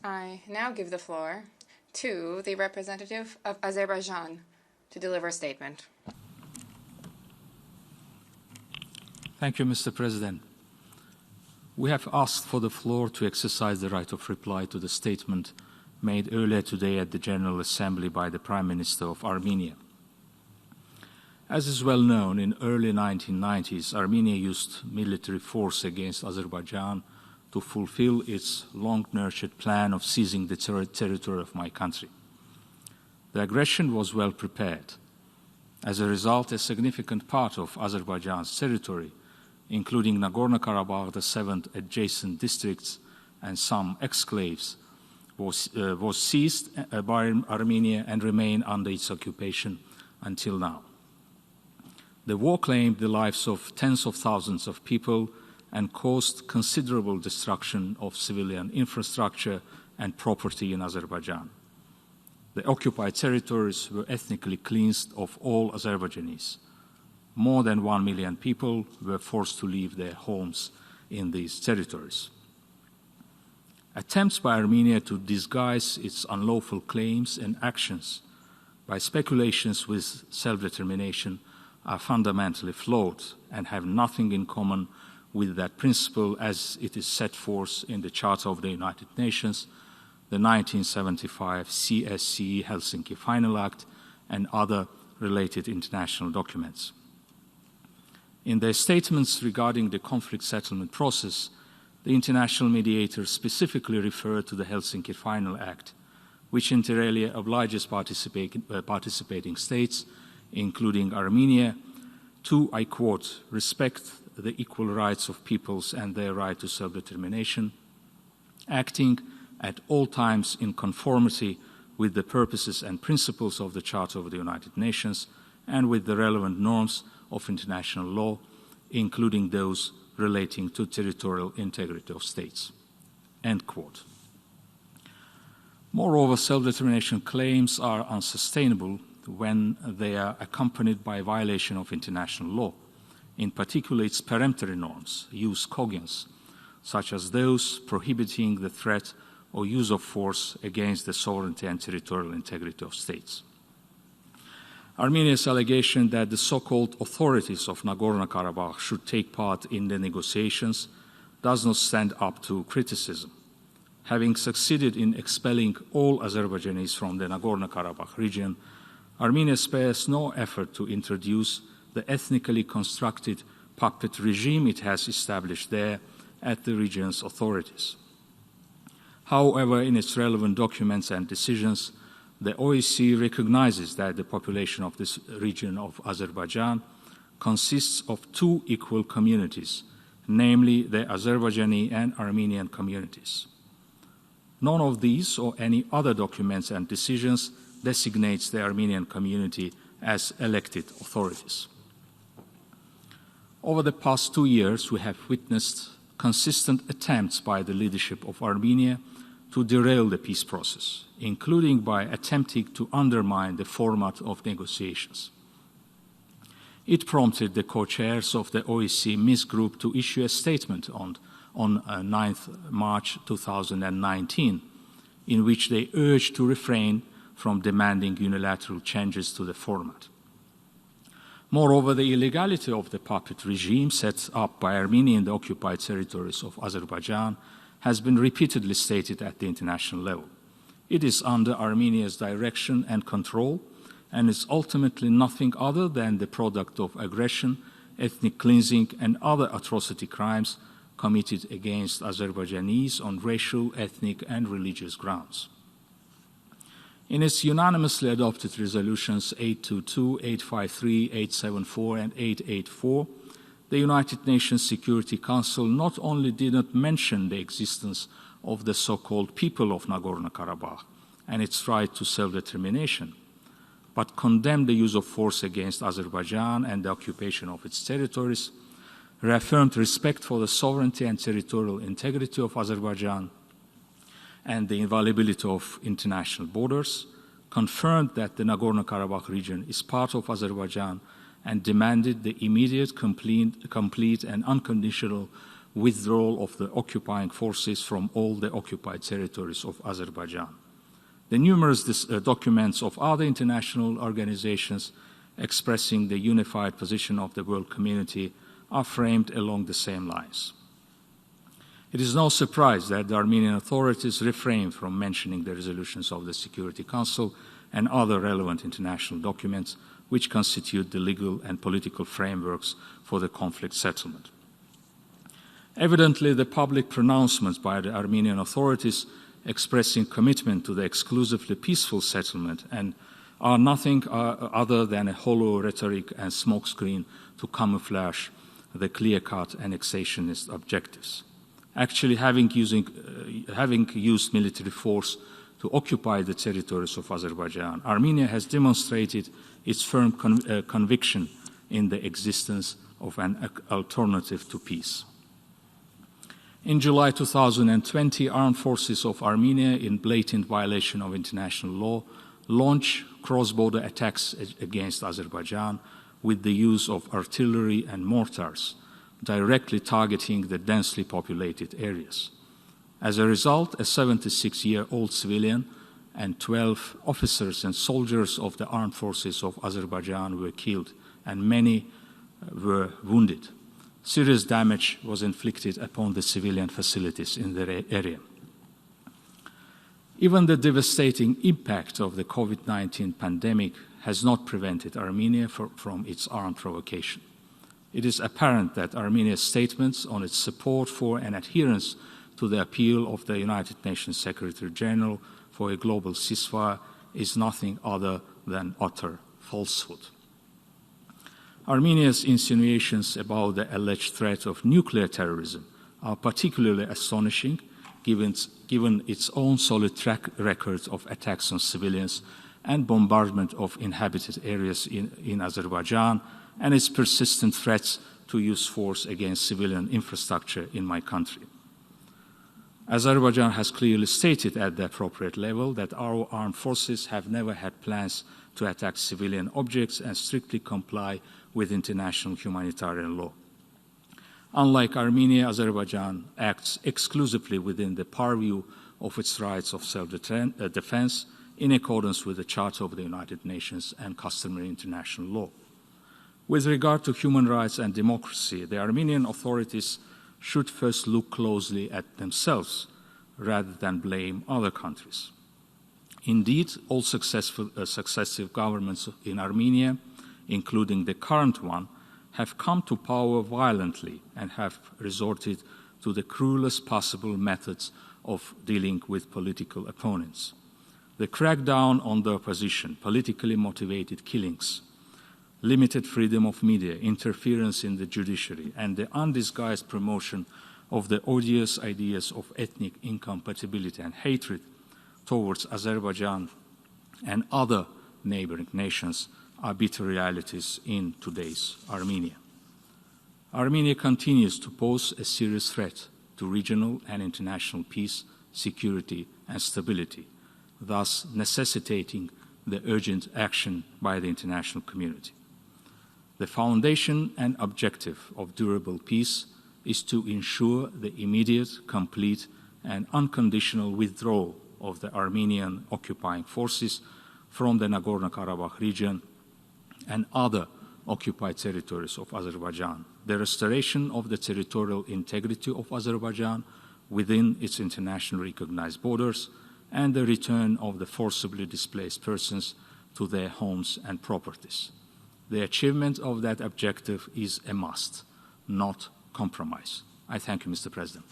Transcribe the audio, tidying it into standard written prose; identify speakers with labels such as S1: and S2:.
S1: I now give the floor to the representative of Azerbaijan to deliver a statement.
S2: Thank you, Mr. President. We have asked for the floor to exercise the right of reply to the statement made earlier today at the General Assembly by the Prime Minister of Armenia. As is well known, in early 1990s, Armenia used military force against Azerbaijan to fulfill its long-nurtured plan of seizing the territory of my country. The aggression was well prepared. As a result, a significant part of Azerbaijan's territory, including Nagorno-Karabakh, the 7 adjacent districts, and some exclaves, was seized by Armenia and remained under its occupation until now. The war claimed the lives of tens of thousands of people and caused considerable destruction of civilian infrastructure and property in Azerbaijan. The occupied territories were ethnically cleansed of all Azerbaijanis. More than 1 million people were forced to leave their homes in these territories. Attempts by Armenia to disguise its unlawful claims and actions by speculations with self-determination are fundamentally flawed and have nothing in common with that principle as it is set forth in the Charter of the United Nations, the 1975 CSCE Helsinki Final Act, and other related international documents. In their statements regarding the conflict settlement process, the international mediators specifically refer to the Helsinki Final Act, which inter alia obliges participating states, including Armenia, to, I quote, respect the equal rights of peoples and their right to self-determination, acting at all times in conformity with the purposes and principles of the Charter of the United Nations and with the relevant norms of international law, including those relating to territorial integrity of states. End quote. Moreover, self-determination claims are unsustainable when they are accompanied by violation of international law, in particular its peremptory norms, jus cogens, such as those prohibiting the threat or use of force against the sovereignty and territorial integrity of states. Armenia's allegation that the so-called authorities of Nagorno-Karabakh should take part in the negotiations does not stand up to criticism. Having succeeded in expelling all Azerbaijanis from the Nagorno-Karabakh region, Armenia spares no effort to introduce the ethnically constructed puppet regime it has established there at the region's authorities. However, in its relevant documents and decisions, the OSCE recognizes that the population of this region of Azerbaijan consists of two equal communities, namely the Azerbaijani and Armenian communities. None of these or any other documents and decisions designates the Armenian community as elected authorities. Over the past 2 years, we have witnessed consistent attempts by the leadership of Armenia to derail the peace process, including by attempting to undermine the format of negotiations. It prompted the co-chairs of the OSCE Minsk Group to issue a statement on 9th March 2019, in which they urged to refrain from demanding unilateral changes to the format. Moreover, the illegality of the puppet regime set up by Armenia in the occupied territories of Azerbaijan has been repeatedly stated at the international level. It is under Armenia's direction and control, and is ultimately nothing other than the product of aggression, ethnic cleansing, and other atrocity crimes committed against Azerbaijanis on racial, ethnic, and religious grounds. In its unanimously adopted resolutions 822, 853, 874, and 884, the United Nations Security Council not only did not mention the existence of the so-called people of Nagorno-Karabakh and its right to self-determination, but condemned the use of force against Azerbaijan and the occupation of its territories, reaffirmed respect for the sovereignty and territorial integrity of Azerbaijan and the inviolability of international borders, confirmed that the Nagorno-Karabakh region is part of Azerbaijan, and demanded the immediate, complete and unconditional withdrawal of the occupying forces from all the occupied territories of Azerbaijan. The numerous documents of other international organizations expressing the unified position of the world community are framed along the same lines. It is no surprise that the Armenian authorities refrain from mentioning the resolutions of the Security Council and other relevant international documents which constitute the legal and political frameworks for the conflict settlement. Evidently, the public pronouncements by the Armenian authorities expressing commitment to the exclusively peaceful settlement and are nothing other than a hollow rhetoric and smokescreen to camouflage the clear-cut annexationist objectives. Actually, having used military force to occupy the territories of Azerbaijan, Armenia has demonstrated its firm conviction in the existence of an alternative to peace. In July 2020, armed forces of Armenia, in blatant violation of international law, launched cross-border attacks against Azerbaijan with the use of artillery and mortars, directly targeting the densely populated areas. As a result, a 76-year-old civilian and 12 officers and soldiers of the armed forces of Azerbaijan were killed, and many were wounded. Serious damage was inflicted upon the civilian facilities in the area. Even the devastating impact of the COVID-19 pandemic has not prevented Armenia from its armed provocation. It is apparent that Armenia's statements on its support for and adherence to the appeal of the United Nations Secretary General for a global ceasefire is nothing other than utter falsehood. Armenia's insinuations about the alleged threat of nuclear terrorism are particularly astonishing, given its own solid track record of attacks on civilians and bombardment of inhabited areas in Azerbaijan, and its persistent threats to use force against civilian infrastructure in my country. Azerbaijan has clearly stated at the appropriate level that our armed forces have never had plans to attack civilian objects and strictly comply with international humanitarian law. Unlike Armenia, Azerbaijan acts exclusively within the purview of its rights of self-defense in accordance with the Charter of the United Nations and customary international law. With regard to human rights and democracy, the Armenian authorities should first look closely at themselves rather than blame other countries. Indeed, all successive governments in Armenia, including the current one, have come to power violently and have resorted to the cruelest possible methods of dealing with political opponents. The crackdown on the opposition, politically motivated killings, limited freedom of media, interference in the judiciary, and the undisguised promotion of the odious ideas of ethnic incompatibility and hatred towards Azerbaijan and other neighboring nations are bitter realities in today's Armenia. Armenia continues to pose a serious threat to regional and international peace, security, and stability, thus necessitating the urgent action by the international community. The foundation and objective of durable peace is to ensure the immediate, complete, and unconditional withdrawal of the Armenian occupying forces from the Nagorno-Karabakh region and other occupied territories of Azerbaijan, the restoration of the territorial integrity of Azerbaijan within its internationally recognized borders, and the return of the forcibly displaced persons to their homes and properties. The achievement of that objective is a must, not compromise. I thank you, Mr. President.